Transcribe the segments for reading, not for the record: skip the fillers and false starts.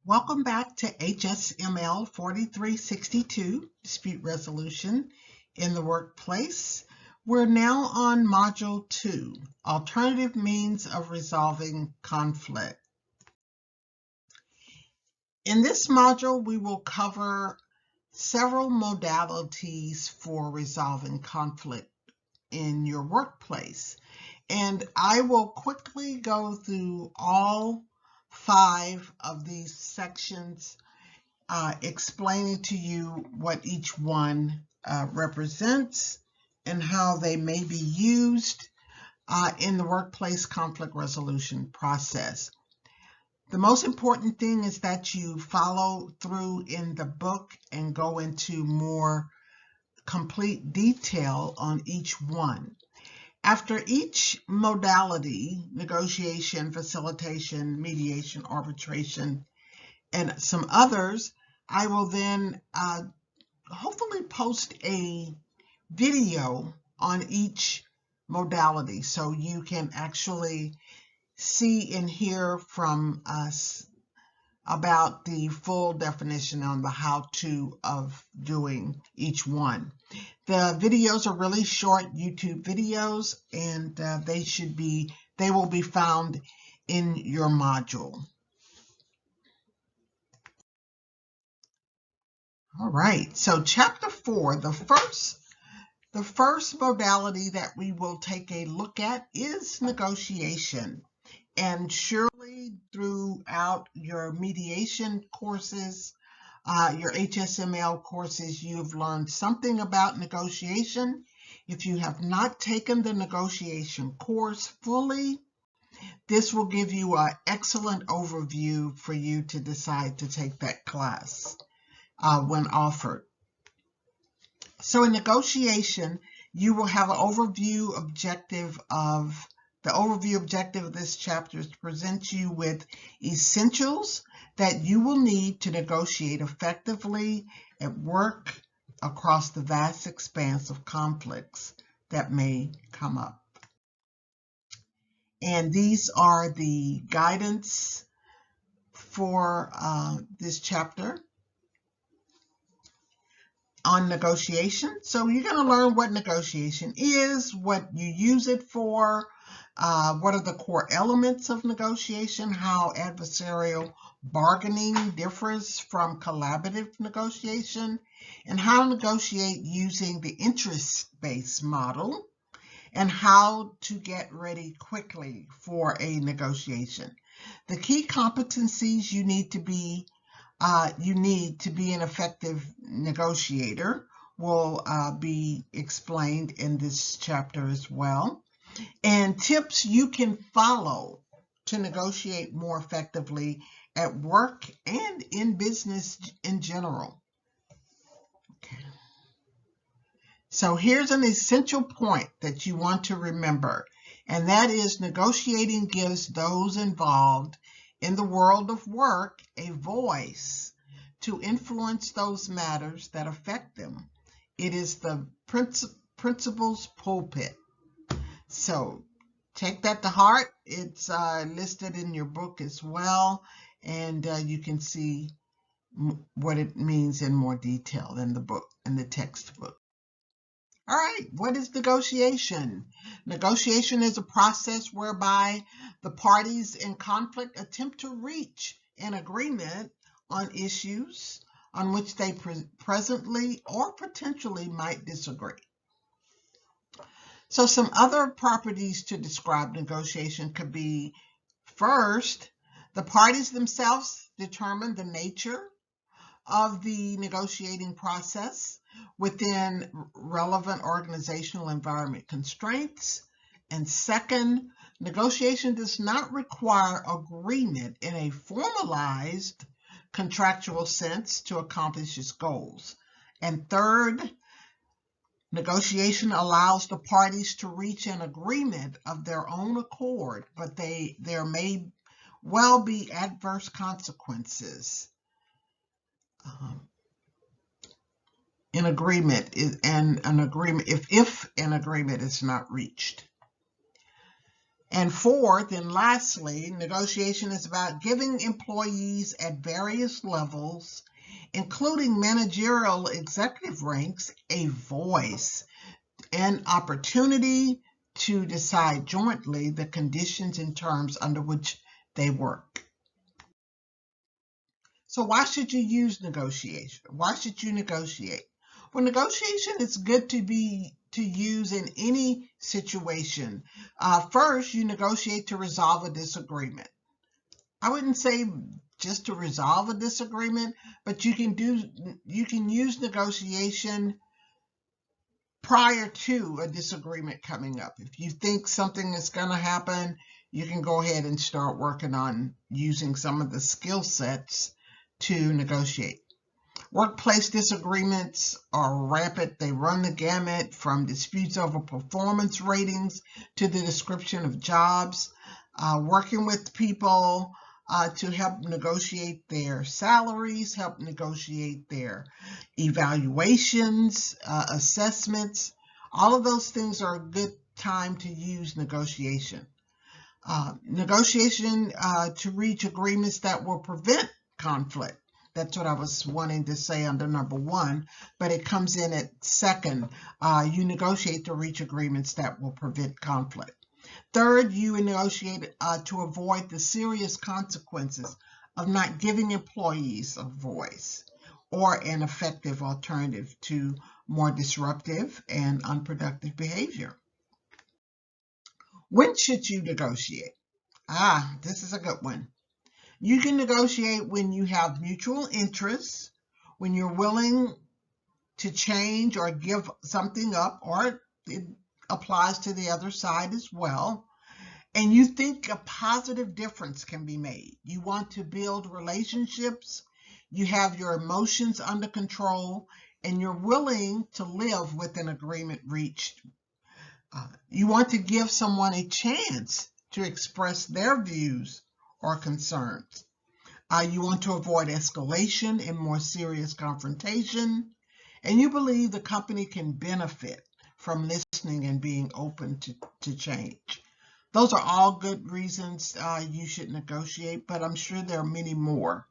Welcome back to HSML 4362, Dispute Resolution in the Workplace. We're now on Module 2, Alternative Means of Resolving Conflict. In this module, we will cover several modalities for resolving conflict in your workplace. And I will quickly go through all 5 of these sections, explaining to you what each one represents and how they may be used in the workplace conflict resolution process. The most important thing is that you follow through in the book and go into more complete detail on each one. After each modality, negotiation, facilitation, mediation, arbitration, and some others, I will then hopefully post a video on each modality so you can actually see and hear from us about the full definition on the how-to of doing each one. The videos are really short YouTube videos, and they will be found in your module. All right, so chapter 4, the first modality that we will take a look at is negotiation. And surely throughout your mediation courses, your HSML courses, you've learned something about negotiation. If you have not taken the negotiation course fully, this will give you an excellent overview for you to decide to take that class when offered. So in negotiation, you will have an overview objective of the overview objective of this chapter is to present you with essentials that you will need to negotiate effectively at work across the vast expanse of conflicts that may come up. And these are the guidance for this chapter on negotiation. So you're going to learn what negotiation is, what you use it for, what are the core elements of negotiation, how adversarial bargaining differs from collaborative negotiation, and how to negotiate using the interest-based model, and how to get ready quickly for a negotiation. The key competencies you need to be an effective negotiator will be explained in this chapter as well. And tips you can follow to negotiate more effectively at work and in business in general. Okay. So here's an essential point that you want to remember, and that is negotiating gives those involved in the world of work a voice to influence those matters that affect them. It is the principal's pulpit. So take that to heart. It's listed in your book as well, and you can see what it means in more detail in the book, in the textbook. All right, what is negotiation? Negotiation is a process whereby the parties in conflict attempt to reach an agreement on issues on which they presently or potentially might disagree. So some other properties to describe negotiation could be, first, the parties themselves determine the nature of the negotiating process within relevant organizational environment constraints. And second, negotiation does not require agreement in a formalized contractual sense to accomplish its goals. And third, negotiation allows the parties to reach an agreement of their own accord, but there may well be adverse consequences in agreement if an agreement is not reached. And fourth and lastly, negotiation is about giving employees at various levels, including managerial executive ranks, a voice and opportunity to decide jointly the conditions and terms under which they work. So why should you use negotiation? Why should you negotiate? Well, negotiation is good to use in any situation. First, you negotiate to resolve a disagreement. I wouldn't say just to resolve a disagreement, but you can use negotiation prior to a disagreement coming up. If you think something is going to happen, you can go ahead and start working on using some of the skill sets to negotiate. Workplace disagreements are rampant. They run the gamut from disputes over performance ratings to the description of jobs. Working with people to help negotiate their salaries, help negotiate their evaluations, assessments. All of those things are a good time to use negotiation. Negotiation to reach agreements that will prevent conflict. That's what I was wanting to say under number one, but it comes in at second. You negotiate to reach agreements that will prevent conflict. Third, you negotiate to avoid the serious consequences of not giving employees a voice or an effective alternative to more disruptive and unproductive behavior. When should you negotiate? This is a good one. You can negotiate when you have mutual interests, when you're willing to change or give something up, or it applies to the other side as well, and you think a positive difference can be made. You want to build relationships, you have your emotions under control, and you're willing to live with an agreement reached. You want to give someone a chance to express their views or concerns. You want to avoid escalation and more serious confrontation, and you believe the company can benefit from listening and being open to change. Those are all good reasons you should negotiate, but I'm sure there are many more.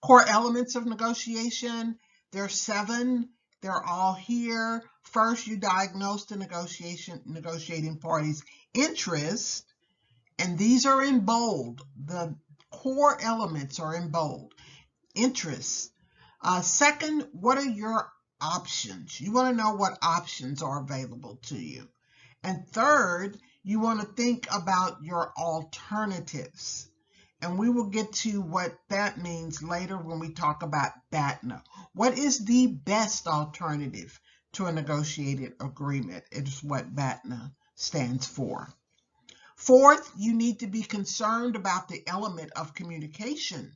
Core elements of negotiation, there are 7. They're all here. First, you diagnose the negotiating party's interest, and these are in bold. The core elements are in bold. Interests. Second, what are your options? You want to know what options are available to you. And third, you want to think about your alternatives. And we will get to what that means later when we talk about BATNA. What is the best alternative to a negotiated agreement? It is what BATNA stands for. Fourth, you need to be concerned about the element of communication.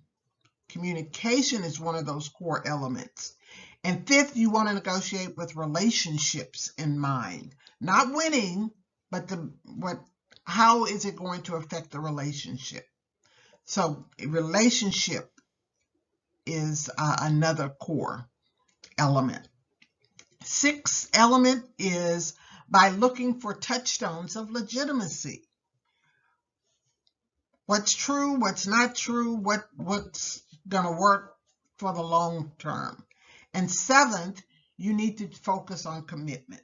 Communication is one of those core elements. And fifth, you want to negotiate with relationships in mind. Not winning, but how is it going to affect the relationship? So a relationship is another core element. Sixth element is by looking for touchstones of legitimacy. What's true, what's not true, what's going to work for the long term. And seventh, you need to focus on commitment.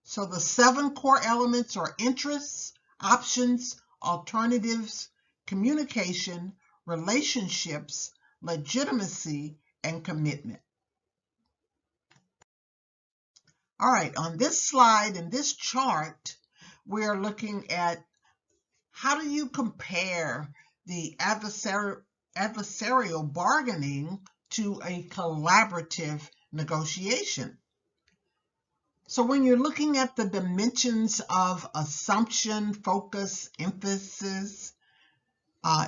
So the 7 core elements are interests, options, alternatives, communication, relationships, legitimacy, and commitment. All right, on this slide, in this chart, we are looking at how do you compare the adversarial bargaining to a collaborative negotiation. So when you're looking at the dimensions of assumption, focus, emphasis,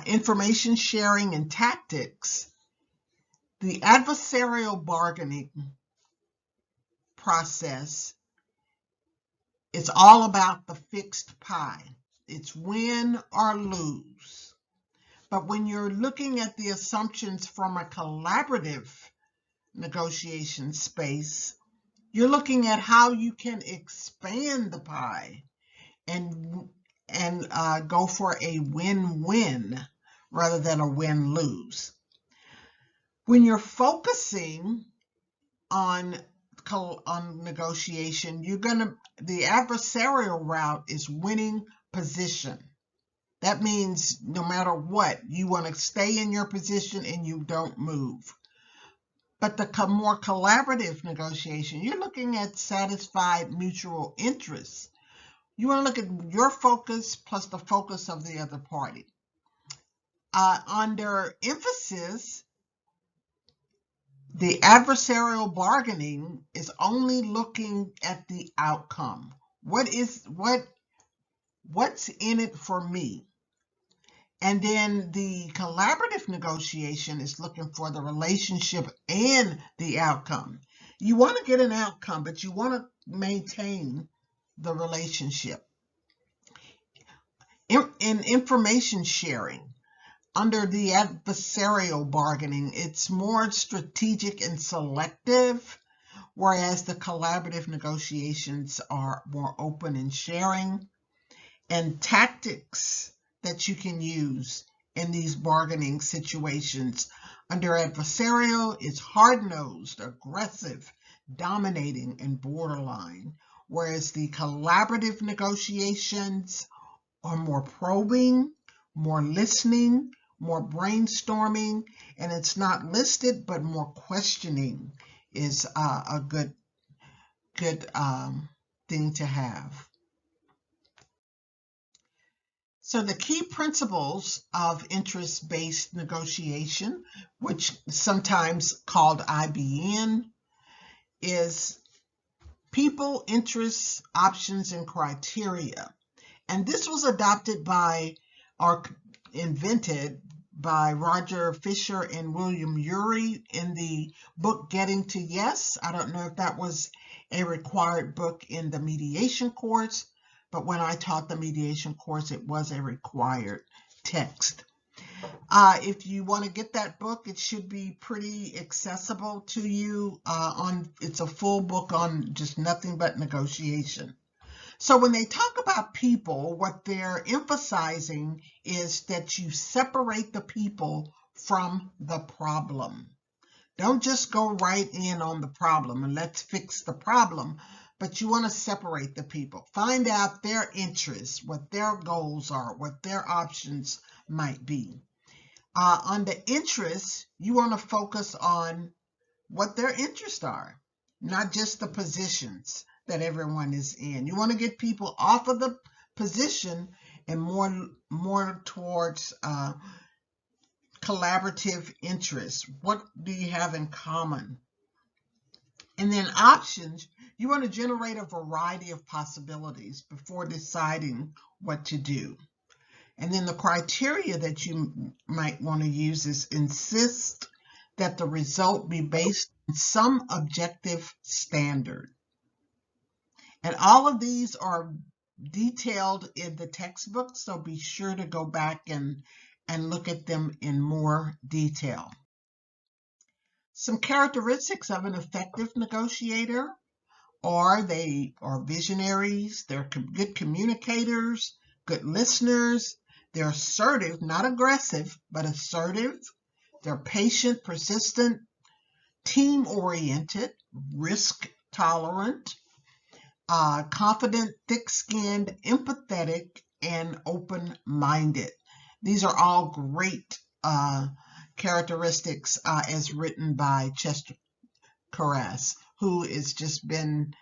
information sharing, and tactics, the adversarial bargaining process is all about the fixed pie. It's win or lose. But when you're looking at the assumptions from a collaborative negotiation space, you're looking at how you can expand the pie and go for a win-win rather than a win-lose. When you're focusing on negotiation, the adversarial route is winning position. That means no matter what, you want to stay in your position and you don't move. But the more collaborative negotiation, you're looking at satisfied mutual interests. You want to look at your focus plus the focus of the other party. Under emphasis, the adversarial bargaining is only looking at the outcome. What's in it for me? And then the collaborative negotiation is looking for the relationship and the outcome. You want to get an outcome, but you want to maintain the relationship. In information sharing, under the adversarial bargaining, it's more strategic and selective, whereas the collaborative negotiations are more open and sharing. And tactics that you can use in these bargaining situations under adversarial is hard-nosed, aggressive, dominating, and borderline, whereas the collaborative negotiations are more probing, more listening, more brainstorming, and it's not listed, but more questioning is a good thing to have. So the key principles of interest-based negotiation, which sometimes called IBN, is people, interests, options, and criteria. And this was adopted by or invented by Roger Fisher and William Ury in the book Getting to Yes. I don't know if that was a required book in the mediation course, but when I taught the mediation course, it was a required text. If you want to get that book, it should be pretty accessible to you. It's a full book on just nothing but negotiation. So when they talk about people, what they're emphasizing is that you separate the people from the problem. Don't just go right in on the problem and let's fix the problem, but you want to separate the people. Find out their interests, what their goals are, what their options might be. On the interests, you want to focus on what their interests are, not just the positions that everyone is in. You want to get people off of the position and more towards collaborative interests. What do you have in common? And then options, you want to generate a variety of possibilities before deciding what to do. And then the criteria that you might want to use is insist that the result be based on some objective standard. And all of these are detailed in the textbook, so be sure to go back and look at them in more detail. Some characteristics of an effective negotiator are they are visionaries, they're good communicators, good listeners, they're assertive, not aggressive, but assertive, they're patient, persistent, team-oriented, risk-tolerant, confident, thick-skinned, empathetic, and open-minded. These are all great characteristics as written by Chester Carras, who has just been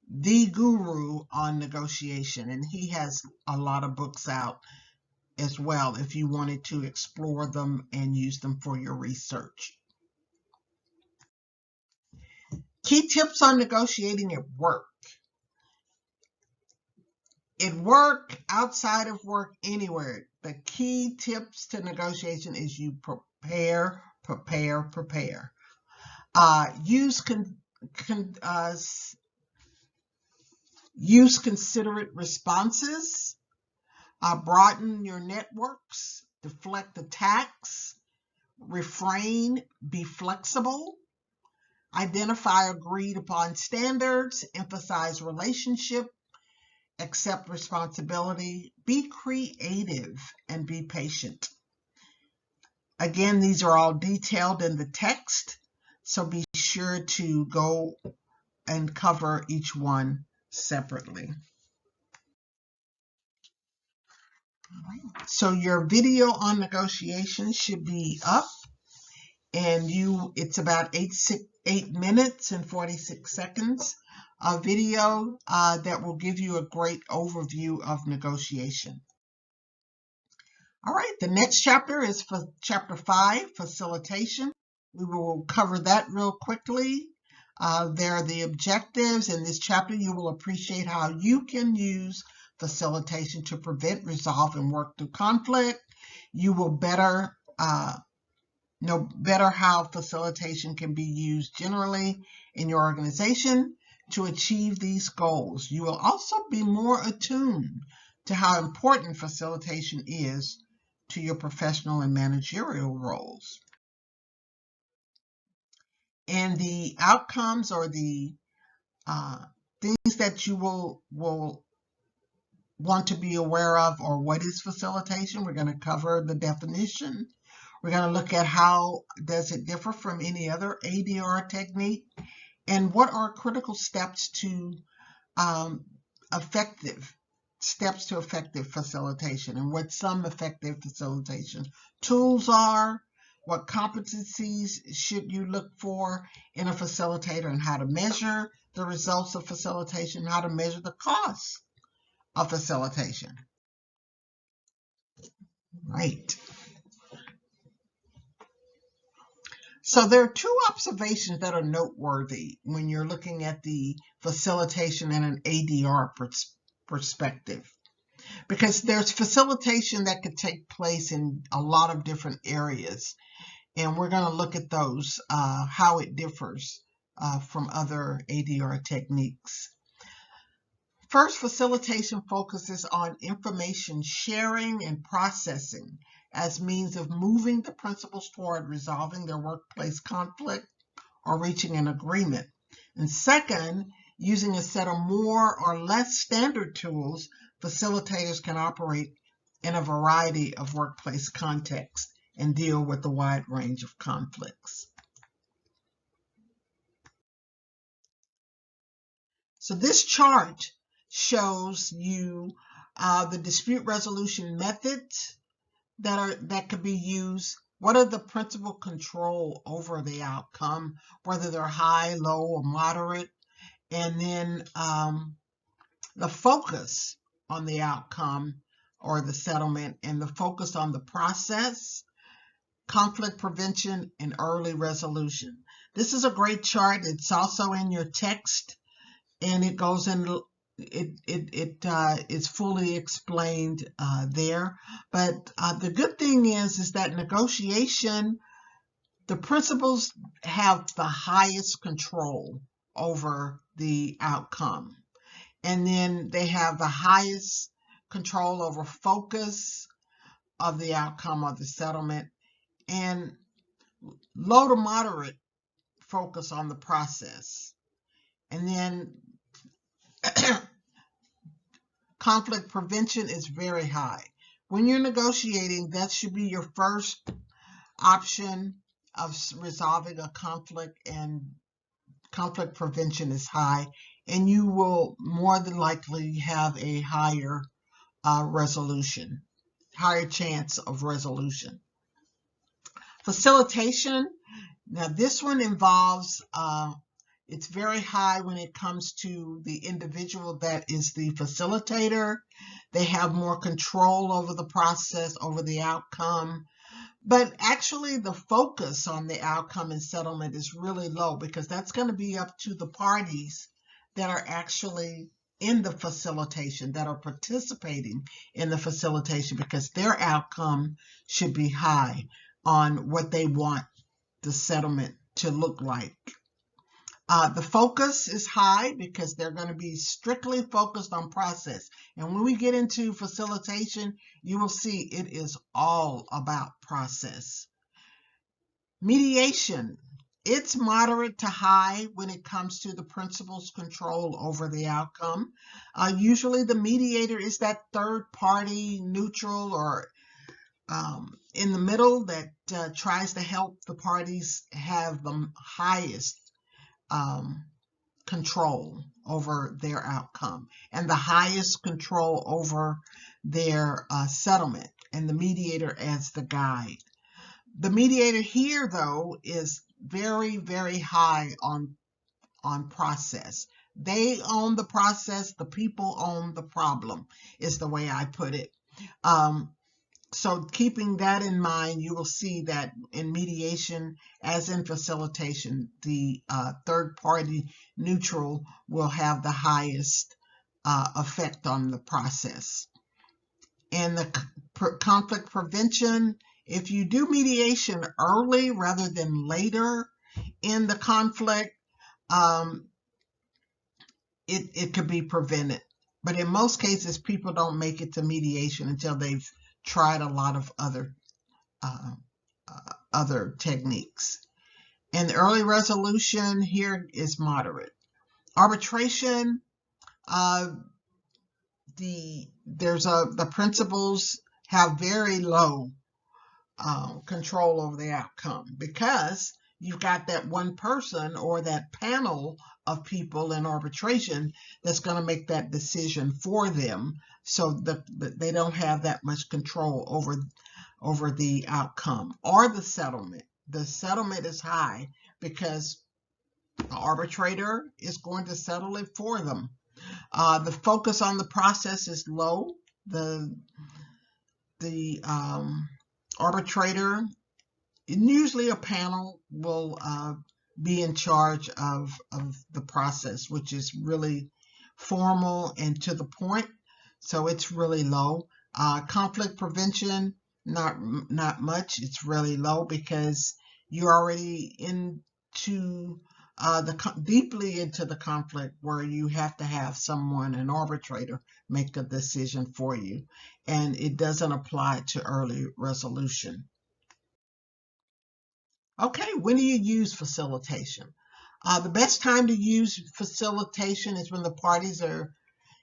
the guru on negotiation, and he has a lot of books out as well if you wanted to explore them and use them for your research. Key tips on negotiating at work. At work, outside of work, anywhere. The key tips to negotiation is you prepare, prepare, prepare. Use considerate responses. Broaden your networks. Deflect attacks. Refrain. Be flexible. Identify agreed upon standards. Emphasize relationship. accept responsibility, be creative, and be patient. Again, these are all detailed in the text, so be sure to go and cover each one separately. So your video on negotiation should be up, and it's about 8 minutes and 46 seconds of video that will give you a great overview of negotiation. All right, the next chapter is for chapter 5, facilitation. We will cover that real quickly. There are the objectives. In this chapter, you will appreciate how you can use facilitation to prevent, resolve, and work through conflict. You will know better how facilitation can be used generally in your organization to achieve these goals. You will also be more attuned to how important facilitation is to your professional and managerial roles. And the outcomes or the things that you will want to be aware of, or what is facilitation. We're going to cover the definition. We're going to look at how does it differ from any other ADR technique, and what are critical steps to effective facilitation, and what some effective facilitation tools are, what competencies should you look for in a facilitator, and how to measure the results of facilitation, how to measure the costs of facilitation. Right. So there are two observations that are noteworthy when you're looking at the facilitation in an ADR perspective, because there's facilitation that could take place in a lot of different areas, and we're going to look at those, how it differs from other ADR techniques. First, facilitation focuses on information sharing and processing as means of moving the principals toward resolving their workplace conflict or reaching an agreement. And second, using a set of more or less standard tools, facilitators can operate in a variety of workplace contexts and deal with a wide range of conflicts. So this chart shows you the dispute resolution methods that could be used. What are the principal control over the outcome, whether they're high, low, or moderate, and then the focus on the outcome or the settlement, and the focus on the process, conflict prevention, and early resolution. This is a great chart. It's also in your text, and it goes in. It is fully explained there. But the good thing is that negotiation, the principals have the highest control over the outcome. And then they have the highest control over focus of the outcome of the settlement, and low to moderate focus on the process. And then conflict prevention is very high. When you're negotiating, that should be your first option of resolving a conflict, and conflict prevention is high, and you will more than likely have a higher higher chance of resolution. Facilitation, now this one involves it's very high when it comes to the individual that is the facilitator. They have more control over the process, over the outcome. But actually, the focus on the outcome and settlement is really low, because that's going to be up to the parties that are actually in the facilitation, that are participating in the facilitation, because their outcome should be high on what they want the settlement to look like. The focus is high because they're going to be strictly focused on process. And when we get into facilitation, you will see it is all about process. Mediation It's moderate to high when it comes to the principal's control over the outcome. Usually the mediator is that third party, neutral, or in the middle that tries to help the parties have the highest control over their outcome and the highest control over their settlement, and the mediator as the guide. The mediator here, though, is very, very high on process. They own the process, the people own the problem, is the way I put it. So keeping that in mind, you will see that in mediation, as in facilitation, the third party neutral will have the highest effect on the process. And the conflict prevention, if you do mediation early rather than later in the conflict, it could be prevented. But in most cases, people don't make it to mediation until they've tried a lot of other techniques. And the early resolution here is moderate. Arbitration, the principals have very low control over the outcome, because you've got that one person or that panel of people in arbitration that's going to make that decision for them, so that they don't have that much control over the outcome or the settlement. The settlement is high because the arbitrator is going to settle it for them. The focus on the process is low. The arbitrator, and usually a panel, will be in charge of the process, which is really formal and to the point. So it's really low. Conflict prevention, not much. It's really low because you're already into deeply into the conflict, where you have to have someone, an arbitrator, make a decision for you, and it doesn't apply to early resolution. Okay, when do you use facilitation? The best time to use facilitation is when the parties are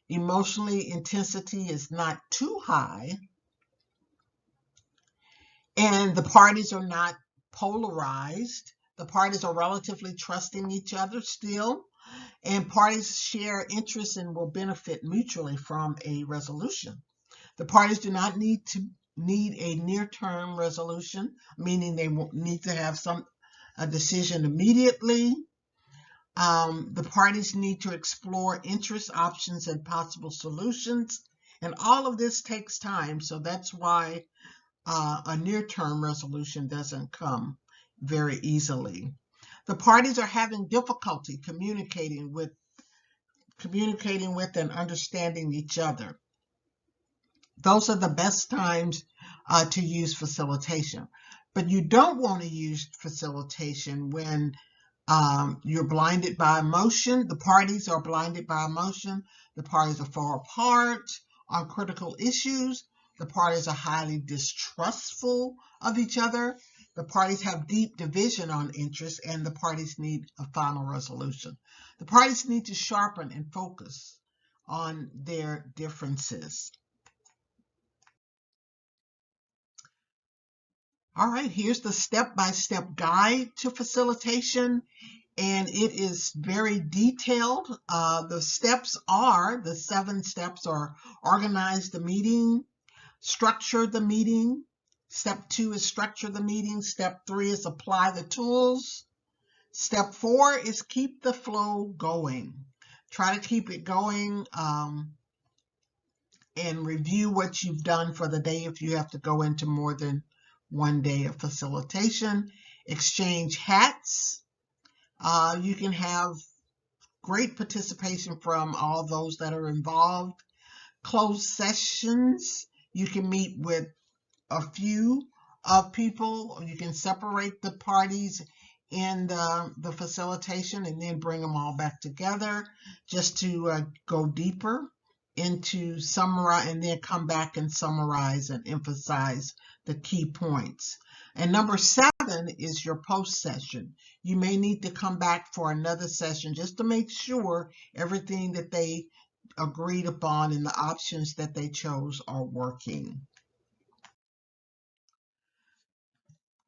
emotionally intensity is not too high, and the parties are not polarized. The parties are relatively trusting each other still, and parties share interests and will benefit mutually from a resolution. The parties do not need a near-term resolution, meaning they won't need to have a decision immediately. The parties need to explore interest, options, and possible solutions, and all of this takes time, so that's why a near-term resolution doesn't come very easily. The parties are having difficulty communicating with and understanding each other. Those are the best times to use facilitation. But you don't want to use facilitation when you're blinded by emotion. The parties are blinded by emotion. The parties are far apart on critical issues. The parties are highly distrustful of each other. The parties have deep division on interests, and the parties need a final resolution. The parties need to sharpen and focus on their differences. All right, here's the step-by-step guide to facilitation, and it is very detailed. The 7 steps are: organize the meeting, structure the meeting. Step 2 is structure the meeting. Step 3 is apply the tools. Step 4 is keep the flow going. Try to keep it going and review what you've done for the day if you have to go into more than one day of facilitation. Exchange hats. You can have great participation from all those that are involved. Closed sessions. You can meet with a few of people. You can separate the parties in the facilitation and then bring them all back together just to go deeper into summarize, and then come back and summarize and emphasize the key points. And number 7 is your post session. You may need to come back for another session just to make sure everything that they agreed upon and the options that they chose are working.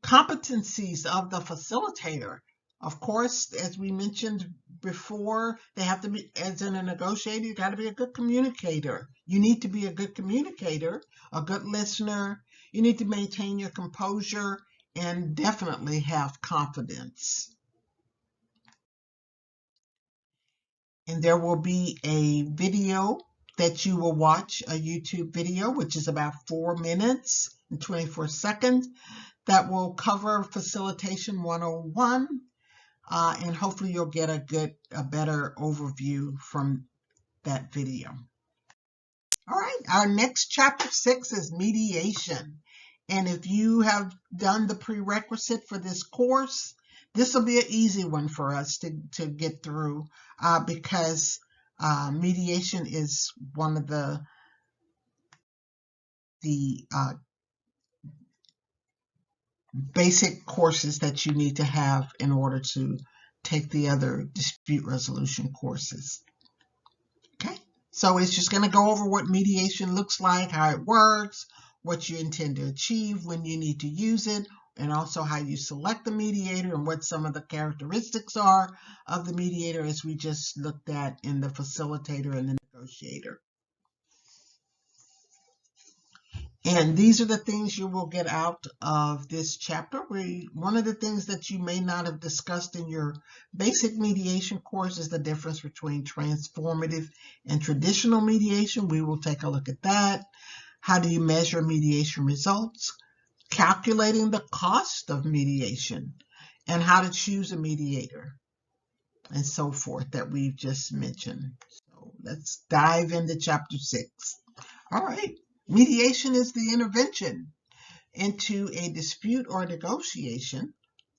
Competencies of the facilitator. Of course, as we mentioned before, they have to be, as in a negotiator, you got to be a good communicator. You need to be a good communicator, a good listener. You need to maintain your composure and definitely have confidence. And there will be a video that you will watch, a YouTube video, which is about 4 minutes and 24 seconds, that will cover Facilitation 101. And hopefully you'll get a better overview from that video. All right, our next chapter 6 is mediation. And if you have done the prerequisite for this course, this will be an easy one for us to get through because mediation is one of the basic courses that you need to have in order to take the other dispute resolution courses. Okay, so it's just going to go over what mediation looks like, how it works, what you intend to achieve, when you need to use it, and also how you select the mediator and what some of the characteristics are of the mediator, as we just looked at in the facilitator and the negotiator. And these are the things you will get out of this chapter. One of the things that you may not have discussed in your basic mediation course is the difference between transformative and traditional mediation. We will take a look at that. How do you measure mediation results? Calculating the cost of mediation and how to choose a mediator and so forth that we've just mentioned. So let's dive into chapter 6. All right. Mediation is the intervention into a dispute or negotiation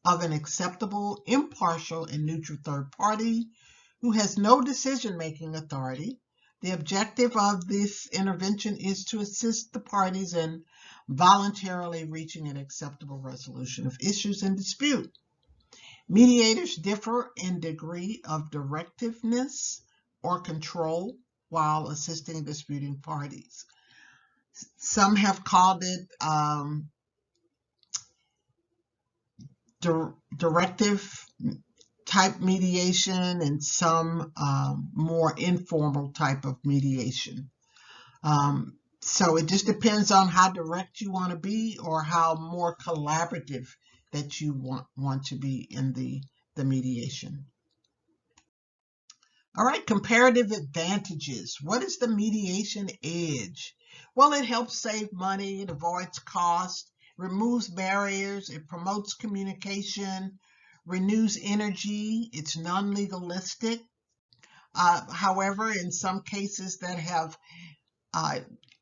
of an acceptable, impartial, and neutral third party who has no decision-making authority. The objective of this intervention is to assist the parties in voluntarily reaching an acceptable resolution of issues in dispute. Mediators differ in degree of directiveness or control while assisting disputing parties. Some have called it directive type mediation and some more informal type of mediation. So it just depends on how direct you want to be or how more collaborative that you want to be in the mediation. All right, comparative advantages. What is the mediation edge? Well, it helps save money, it avoids cost, removes barriers, it promotes communication, renews energy, it's non-legalistic. However, in some cases that have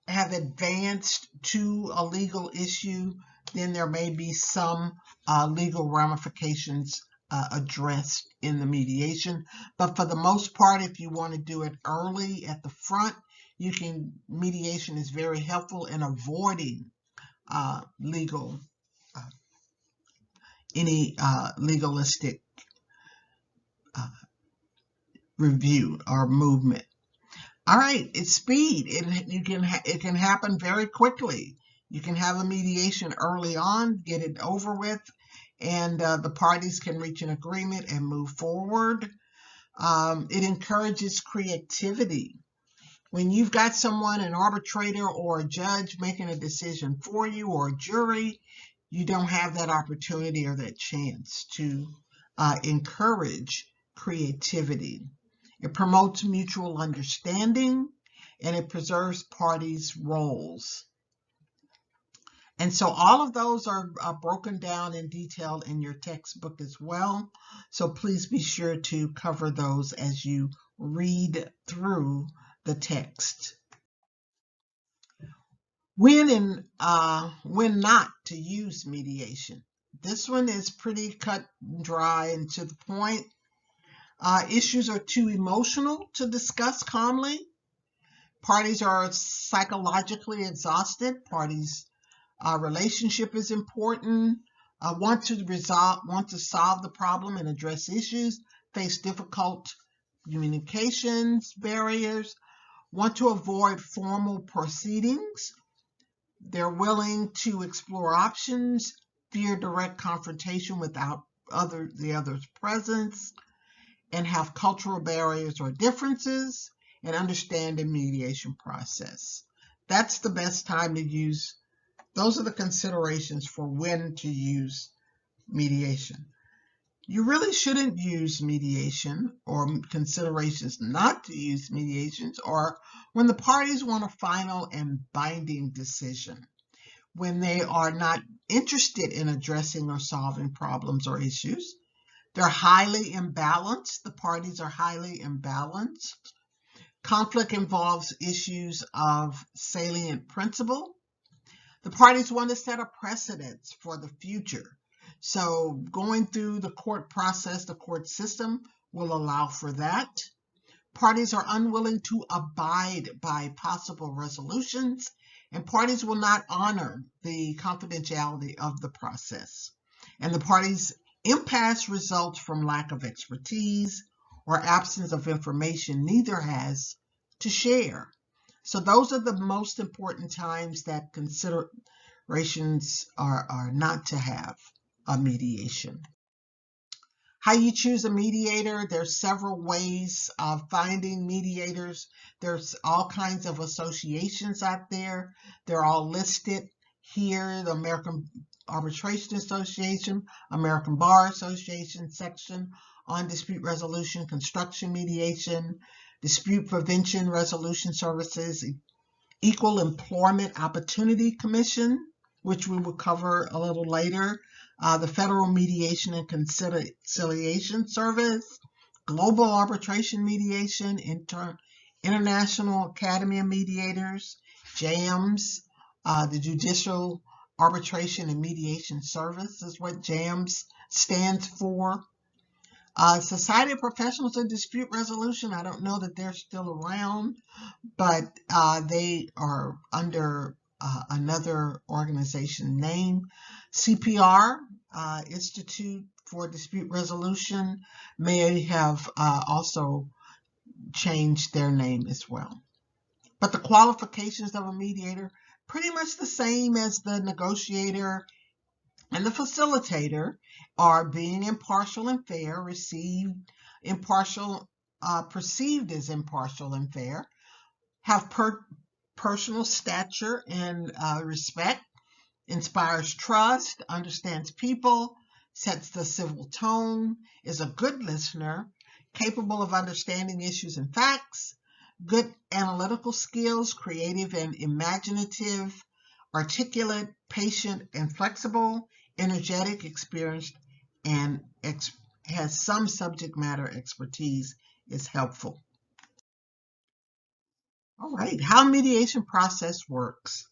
advanced to a legal issue, then there may be some legal ramifications addressed in the mediation. But for the most part, if you want to do it early at the front, mediation is very helpful in avoiding any legalistic review or movement. All right, it's speed. It can happen very quickly. You can have a mediation early on, get it over with, and the parties can reach an agreement and move forward. It encourages creativity. When you've got someone, an arbitrator or a judge, making a decision for you, or a jury, you don't have that opportunity or that chance to encourage creativity. It promotes mutual understanding, and it preserves parties' roles. And so all of those are broken down in detail in your textbook as well. So please be sure to cover those as you read through the text. When not to use mediation. This one is pretty cut and dry and to the point. Issues are too emotional to discuss calmly. Parties are psychologically exhausted. Parties' relationship is important. want to solve the problem and address issues, face difficult communications barriers, want to avoid formal proceedings. They're willing to explore options, fear direct confrontation without the other's presence, and have cultural barriers or differences, and understand the mediation process. That's the best time to use. Those are the considerations for when to use mediation. You really shouldn't use mediation, or considerations not to use mediations, or when the parties want a final and binding decision, when they are not interested in addressing or solving problems or issues. They're highly imbalanced. The parties are highly imbalanced. Conflict involves issues of salient principle. The parties want to set a precedence for the future. So going through the court process, the court system will allow for that. Parties are unwilling to abide by possible resolutions, and parties will not honor the confidentiality of the process. And the parties' impasse results from lack of expertise or absence of information neither has to share. So those are the most important times that considerations are not to have a mediation. How you choose a mediator, there's several ways of finding mediators. There's all kinds of associations out there. They're all listed here. The American Arbitration Association, American Bar Association section on dispute resolution, construction mediation, dispute prevention resolution services, Equal Employment Opportunity Commission, which we will cover a little later, the Federal Mediation and Conciliation Service, Global Arbitration Mediation, International Academy of Mediators, JAMS, the Judicial Arbitration and Mediation Service is what JAMS stands for. Society of Professionals in Dispute Resolution, I don't know that they're still around, but they are under another organization name. CPR, Institute for Dispute Resolution, may have also changed their name as well. But the qualifications of a mediator, pretty much the same as the negotiator and the facilitator, are being impartial and fair, perceived as impartial and fair, have personal stature and respect, inspires trust, understands people, sets the civil tone, is a good listener, capable of understanding issues and facts, good analytical skills, creative and imaginative, articulate, patient and flexible, energetic, experienced, and has some subject matter expertise is helpful. All right, how mediation process works.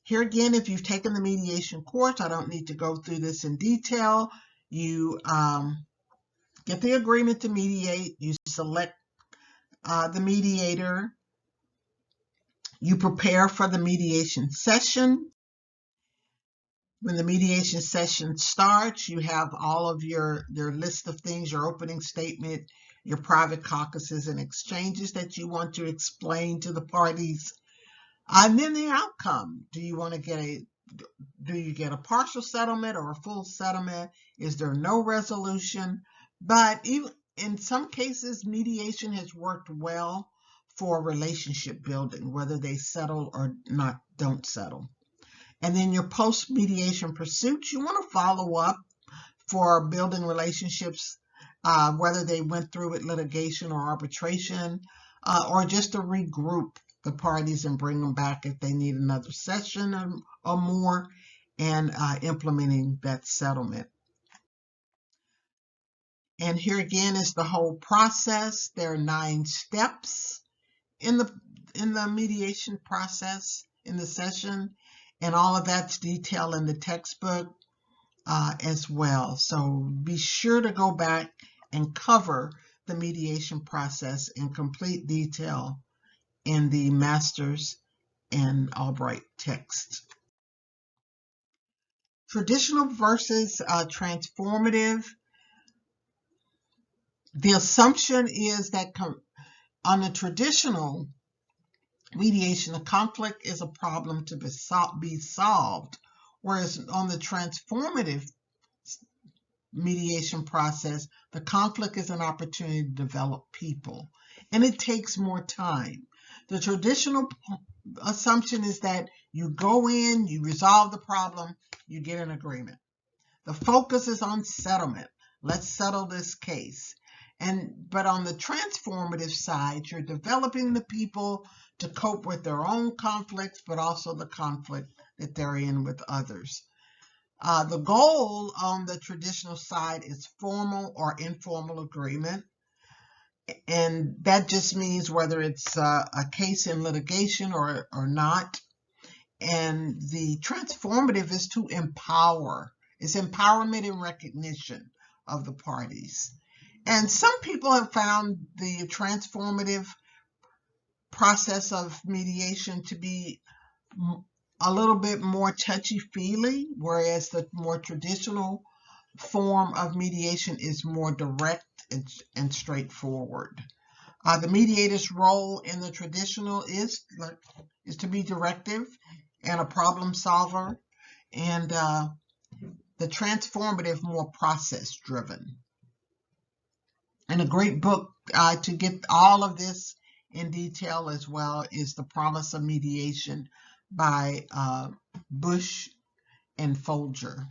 Here again, if you've taken the mediation course, I don't need to go through this in detail. You get the agreement to mediate, you select the mediator, you prepare for the mediation session. When the mediation session starts, you have all of your list of things, your opening statement, your private caucuses and exchanges that you want to explain to the parties. And then the outcome. Do you get a partial settlement or a full settlement? Is there no resolution? But even in some cases, mediation has worked well for relationship building, whether they settle or not, don't settle. And then your post-mediation pursuits, you want to follow up for building relationships, whether they went through with litigation or arbitration, or just to regroup the parties and bring them back if they need another session or more, and implementing that settlement. And here again is the whole process. There are 9 steps in the mediation process, in the session, and all of that's detailed in the textbook as well. So be sure to go back and cover the mediation process in complete detail in the Masters and Albright text. Traditional versus transformative. The assumption is that on the traditional mediation, a conflict is a problem to be solved, whereas on the transformative mediation process, the conflict is an opportunity to develop people, and it takes more time. The traditional assumption is that you go in, you resolve the problem, you get an agreement. The focus is on settlement. Let's settle this case. But on the transformative side, you're developing the people to cope with their own conflicts, but also the conflict that they're in with others. The goal on the traditional side is formal or informal agreement. And that just means whether it's a case in litigation or not. And the transformative is to empower. It's empowerment and recognition of the parties. And some people have found the transformative process of mediation to be a little bit more touchy-feely, whereas the more traditional form of mediation is more direct and straightforward. The mediator's role in the traditional is to be directive and a problem solver, and the transformative more process-driven. And a great book to get all of this in detail as well is The Promise of Mediation by Bush and Folger.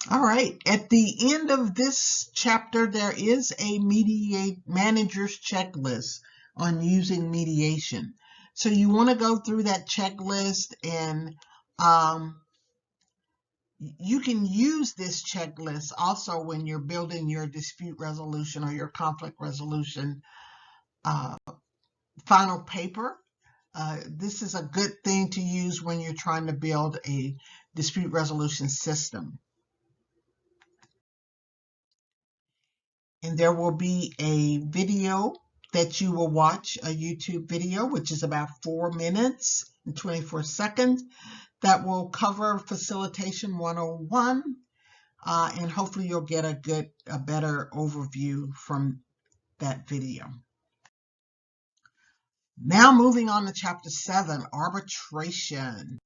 All right, at the end of this chapter, there is a manager's checklist on using mediation. So you want to go through that checklist, and you can use this checklist also when you're building your dispute resolution or your conflict resolution final paper. This is a good thing to use when you're trying to build a dispute resolution system. And there will be a video that you will watch, a YouTube video, which is about 4 minutes and 24 seconds, that will cover Facilitation 101, and hopefully you'll get a better overview from that video. Now moving on to Chapter 7, Arbitration.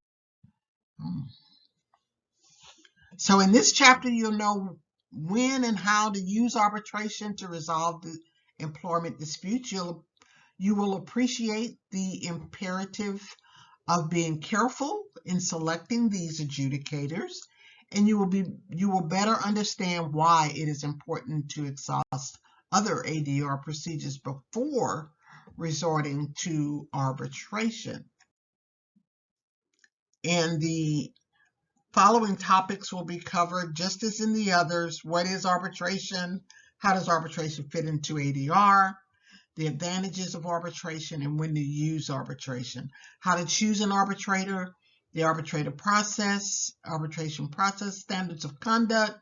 So in this chapter, you'll know when and how to use arbitration to resolve the employment disputes. You will appreciate the imperative of being careful in selecting these adjudicators, and you will better understand why it is important to exhaust other ADR procedures before resorting to arbitration. And the following topics will be covered just as in the others. What is arbitration? How does arbitration fit into ADR? The advantages of arbitration and when to use arbitration. How to choose an arbitrator, the arbitrator process, arbitration process, standards of conduct.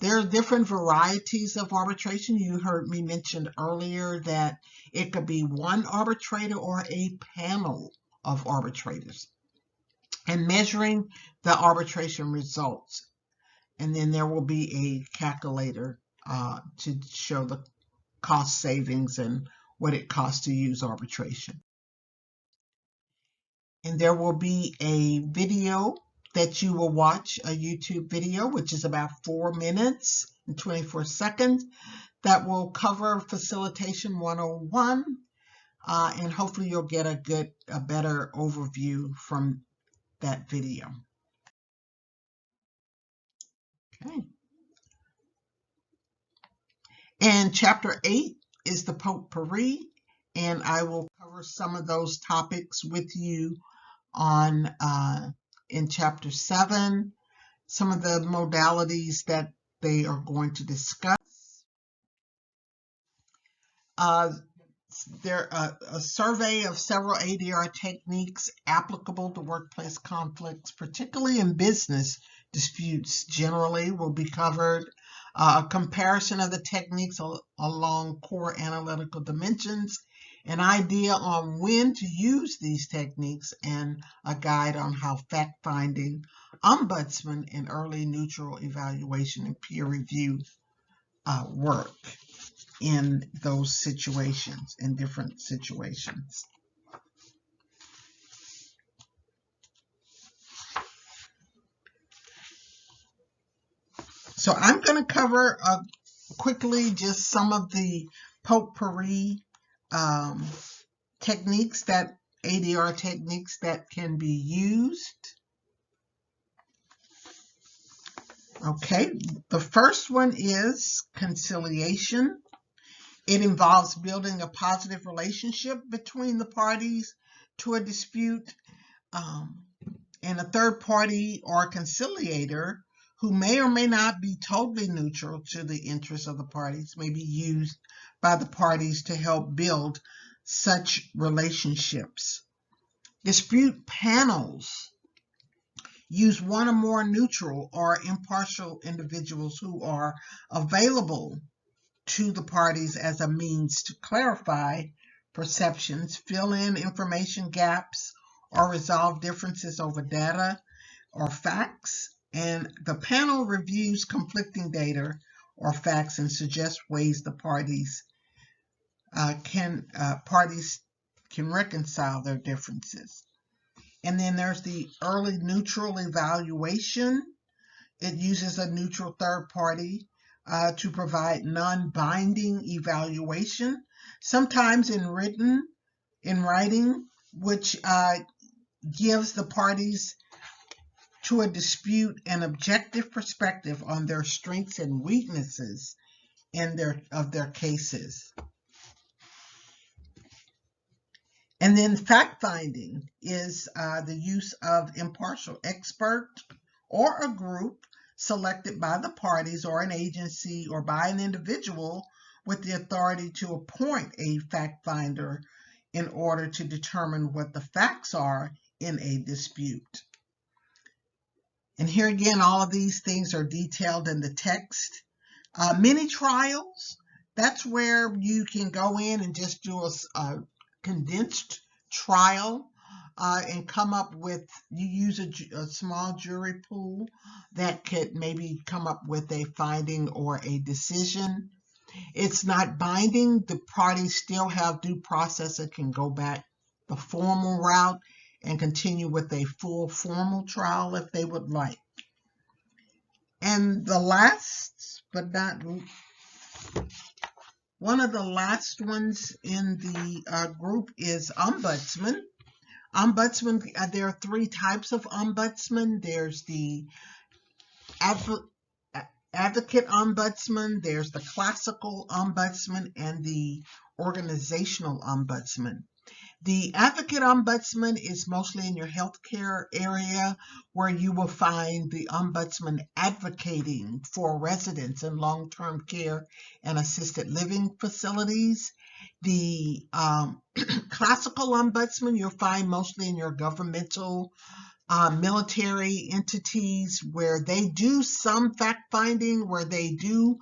There are different varieties of arbitration. You heard me mention earlier that it could be one arbitrator or a panel of arbitrators. And measuring the arbitration results. And then there will be a calculator to show the cost savings and what it costs to use arbitration. And there will be a video that you will watch, a YouTube video, which is about 4 minutes and 24 seconds, that will cover Facilitation 101, and hopefully you'll get a better overview from that video. Okay. And Chapter 8 is the potpourri, and I will cover some of those topics with you on in Chapter 7, some of the modalities that they are going to discuss. There a survey of several ADR techniques applicable to workplace conflicts, particularly in business disputes generally, will be covered. A comparison of the techniques along core analytical dimensions an idea on when to use these techniques, and a guide on how fact-finding, ombudsman, and early neutral evaluation and peer review work in those situations, in different situations. So I'm going to cover quickly just some of the potpourri techniques, that ADR techniques that can be used. Okay, the first one is conciliation. It involves building a positive relationship between the parties to a dispute, and a third party or conciliator who may or may not be totally neutral to the interests of the parties may be used by the parties to help build such relationships. Dispute panels use one or more neutral or impartial individuals who are available to the parties as a means to clarify perceptions, fill in information gaps, or resolve differences over data or facts. And the panel reviews conflicting data or facts and suggests ways the parties can reconcile their differences. And then there's the early neutral evaluation. It uses a neutral third party to provide non-binding evaluation, sometimes in writing, which gives the parties to a dispute an objective perspective on their strengths and weaknesses of their cases. And then fact-finding is the use of impartial expert or a group selected by the parties or an agency or by an individual with the authority to appoint a fact finder in order to determine what the facts are in a dispute. And here again, all of these things are detailed in the text. Mini trials, that's where you can go in and just do a condensed trial and come up with, you use a small jury pool that could maybe come up with a finding or a decision. It's not binding. The parties still have due process and can go back the formal route and continue with a full formal trial if they would like. And the last, but not one of the last ones in the group is ombudsman. Ombudsman, there are three types of ombudsman. There's the advocate ombudsman, there's the classical ombudsman, and the organizational ombudsman. The advocate ombudsman is mostly in your healthcare area, where you will find the ombudsman advocating for residents in long-term care and assisted living facilities. The classical ombudsman you'll find mostly in your governmental military entities, where they do some fact-finding, where they do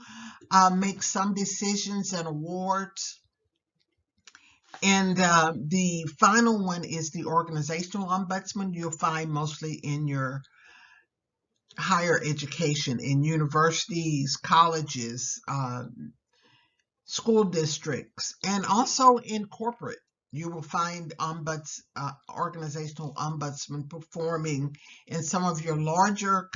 make some decisions and awards. And the final one is the organizational ombudsman. You'll find mostly in your higher education, in universities, colleges, school districts, and also in corporate. You will find organizational ombudsman performing in some of your larger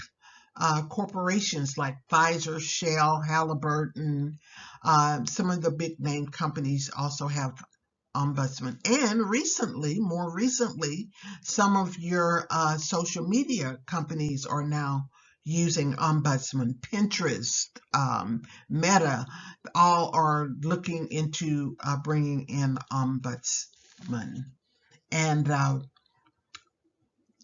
corporations like Pfizer, Shell, Halliburton. Some of the big name companies also have ombudsman. And more recently, some of your social media companies are now using ombudsman. Pinterest, Meta, all are looking into bringing in ombudsman. And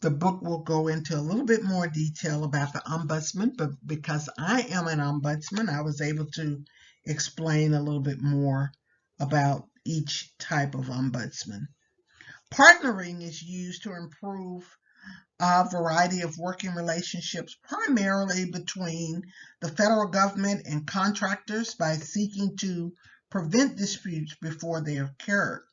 the book will go into a little bit more detail about the ombudsman, but because I am an ombudsman, I was able to explain a little bit more about each type of ombudsman. Partnering is used to improve a variety of working relationships, primarily between the federal government and contractors, by seeking to prevent disputes before they occur.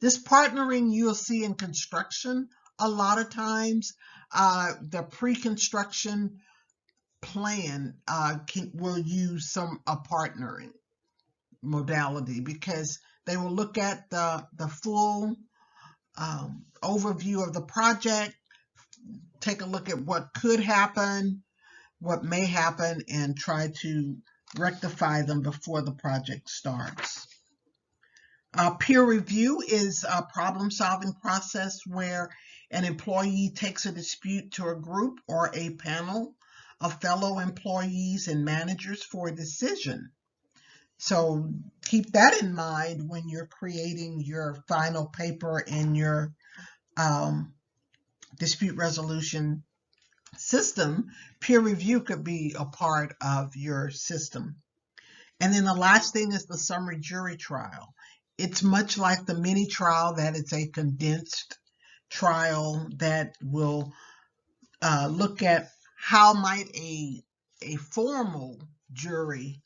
This partnering you'll see in construction a lot of times. The pre-construction plan will use a partnering modality, because they will look at the full overview of the project, take a look at what could happen, what may happen, and try to rectify them before the project starts. Peer review is a problem-solving process where an employee takes a dispute to a group or a panel of fellow employees and managers for a decision. So keep that in mind when you're creating your final paper in your dispute resolution system. Peer review could be a part of your system. And then the last thing is the summary jury trial. It's much like the mini trial, that it's a condensed trial that will look at how might a formal jury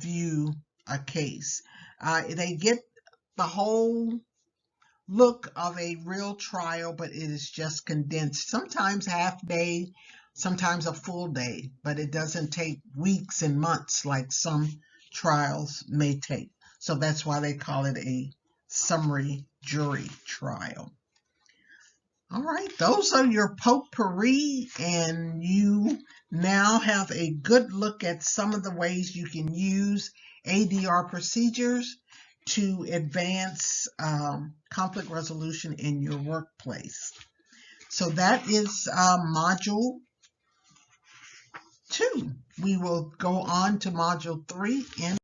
view a case. They get the whole look of a real trial, but it is just condensed. Sometimes half day, sometimes a full day, but it doesn't take weeks and months like some trials may take. So that's why they call it a summary jury trial. All right, those are your potpourri, and you now have a good look at some of the ways you can use ADR procedures to advance conflict resolution in your workplace. So that is Module 2. We will go on to Module 3 in